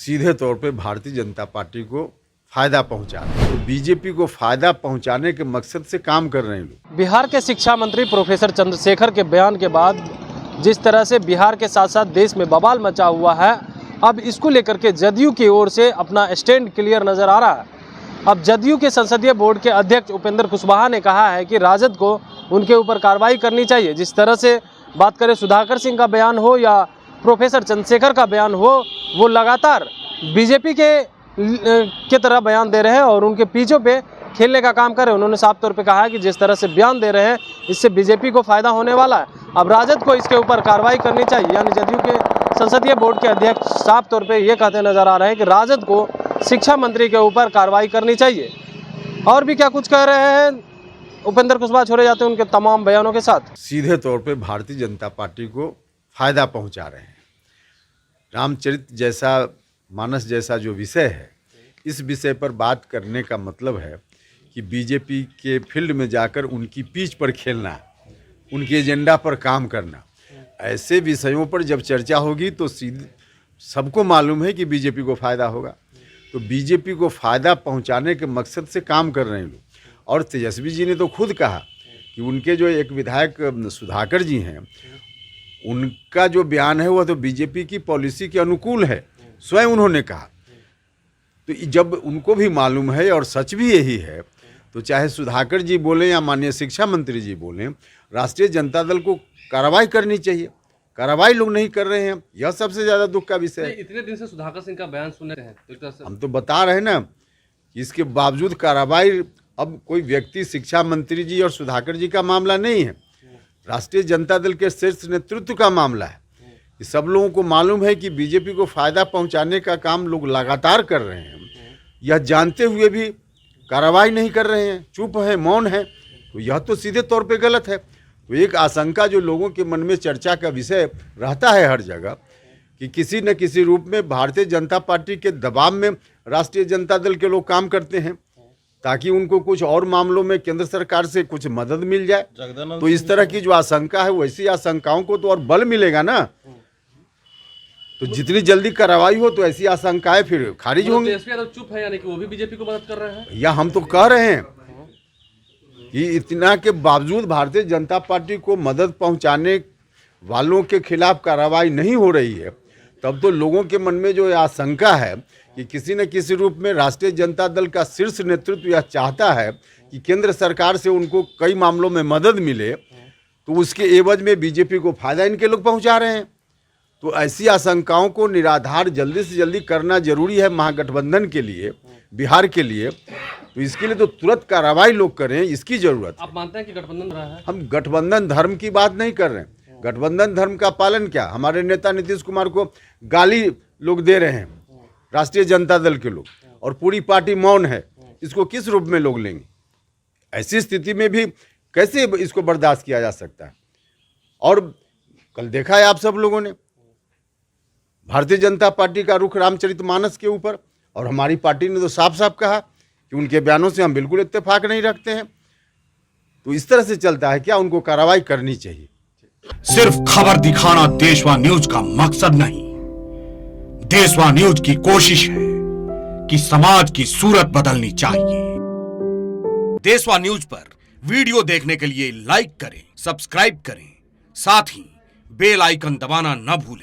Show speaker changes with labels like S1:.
S1: सीधे तौर पे भारतीय जनता पार्टी को फायदा पहुंचा रहे हैं। तो बीजेपी को फायदा पहुंचाने के मकसद से काम कर रहे हैं लोग।
S2: बिहार के शिक्षा मंत्री प्रोफेसर चंद्रशेखर के बयान के बाद जिस तरह से बिहार के साथ साथ देश में बवाल मचा हुआ है, अब इसको लेकर के जदयू की ओर से अपना स्टैंड क्लियर नजर आ रहा है। अब जदयू के संसदीय बोर्ड के अध्यक्ष उपेंद्र कुशवाहा ने कहा है कि राजद को उनके ऊपर कार्रवाई करनी चाहिए। जिस तरह से बात करें सुधाकर सिंह का बयान हो या प्रोफेसर चंद्रशेखर का बयान हो, वो लगातार बीजेपी के तरह बयान दे रहे हैं और उनके पीछों पे खेलने का काम कर रहे हैं। उन्होंने साफ तौर पे कहा है कि जिस तरह से बयान दे रहे हैं इससे बीजेपी को फायदा होने वाला है। अब राजद को इसके ऊपर कार्रवाई करनी चाहिए। यानी जदयू के संसदीय बोर्ड के अध्यक्ष साफ तौर पे ये कहते नजर आ रहे हैं कि राजद को शिक्षा मंत्री के ऊपर कार्रवाई करनी चाहिए। और भी क्या कुछ कह रहे हैं उपेंद्र कुशवाहा, छोड़े जाते हैं उनके तमाम बयानों के साथ।
S1: सीधे तौर पे भारतीय जनता पार्टी को फायदा पहुंचा रहे हैं। रामचरित जैसा मानस जैसा जो विषय है, इस विषय पर बात करने का मतलब है कि बीजेपी के फील्ड में जाकर उनकी पीच पर खेलना, उनके एजेंडा पर काम करना। ऐसे विषयों पर जब चर्चा होगी तो सीधे सबको मालूम है कि बीजेपी को फायदा होगा। तो बीजेपी को फायदा पहुंचाने के मकसद से काम कर रहे हैं लोग। और तेजस्वी जी ने तो खुद कहा कि उनके जो एक विधायक सुधाकर जी हैं, उनका जो बयान है वह तो बीजेपी की पॉलिसी के अनुकूल है, स्वयं उन्होंने कहा। तो जब उनको भी मालूम है और सच भी यही है, तो चाहे सुधाकर जी बोलें या माननीय शिक्षा मंत्री जी बोलें, राष्ट्रीय जनता दल को कार्रवाई करनी चाहिए। कार्रवाई लोग नहीं कर रहे हैं, यह सबसे ज़्यादा दुख का विषय है।
S3: इतने दिन से सुधाकर सिंह का बयान सुन रहे हैं, तो एक तरह से
S1: हम तो बता रहे हैं ना कि इसके बावजूद कार्रवाई, अब कोई व्यक्ति शिक्षा मंत्री जी और सुधाकर जी का मामला नहीं है, राष्ट्रीय जनता दल के शीर्ष नेतृत्व का मामला है। कि सब लोगों को मालूम है कि बीजेपी को फायदा पहुंचाने का काम लोग लगातार कर रहे हैं। यह जानते हुए भी कार्रवाई नहीं कर रहे हैं, चुप हैं, मौन हैं, तो यह तो सीधे तौर पे गलत है। तो एक आशंका जो लोगों के मन में चर्चा का विषय रहता है हर जगह कि किसी न किसी रूप में भारतीय जनता पार्टी के दबाव में राष्ट्रीय जनता दल के लोग काम करते हैं ताकि उनको कुछ और मामलों में केंद्र सरकार से कुछ मदद मिल जाए। तो इस तरह की जो आशंका है, वैसी आशंकाओं को तो और बल मिलेगा ना। तो जितनी जल्दी कार्रवाई हो तो ऐसी आशंकाएं फिर खारिज होंगी।
S3: तेजस्वी यादव चुप है, यानी कि वो भी बीजेपी को मदद कर रहे हैं।
S1: या हम तो कह रहे हैं कि इतना के बावजूद भारतीय जनता पार्टी को मदद पहुंचाने वालों के खिलाफ कार्रवाई नहीं हो रही है, तब तो लोगों के मन में जो आशंका है कि किसी न किसी रूप में राष्ट्रीय जनता दल का शीर्ष नेतृत्व यह चाहता है कि केंद्र सरकार से उनको कई मामलों में मदद मिले, तो उसके एवज में बीजेपी को फायदा इनके लोग पहुंचा रहे हैं। तो ऐसी आशंकाओं को निराधार जल्दी से जल्दी करना जरूरी है महागठबंधन के लिए, बिहार के लिए। तो इसके लिए तो तुरंत कार्रवाई लोग करें, इसकी जरूरत है।
S3: आप मानते हैं कि गठबंधन रहा है?
S1: हम गठबंधन धर्म की बात नहीं कर रहे हैं। गठबंधन धर्म का पालन क्या, हमारे नेता नीतीश कुमार को गाली लोग दे रहे हैं, राष्ट्रीय जनता दल के लोग, और पूरी पार्टी मौन है। इसको किस रूप में लोग लेंगे? ऐसी स्थिति में भी कैसे इसको बर्दाश्त किया जा सकता है? और कल देखा है आप सब लोगों ने भारतीय जनता पार्टी का रुख रामचरितमानस के ऊपर, और हमारी पार्टी ने तो साफ साफ कहा कि उनके बयानों से हम बिल्कुल इत्तेफाक नहीं रखते हैं। तो इस तरह से चलता है क्या? उनको कार्रवाई करनी चाहिए।
S4: सिर्फ खबर दिखाना देशवा न्यूज का मकसद नहीं। देशवा न्यूज की कोशिश है कि समाज की सूरत बदलनी चाहिए। देशवा न्यूज पर वीडियो देखने के लिए लाइक करें, सब्सक्राइब करें, साथ ही बेल आइकन दबाना न भूलें।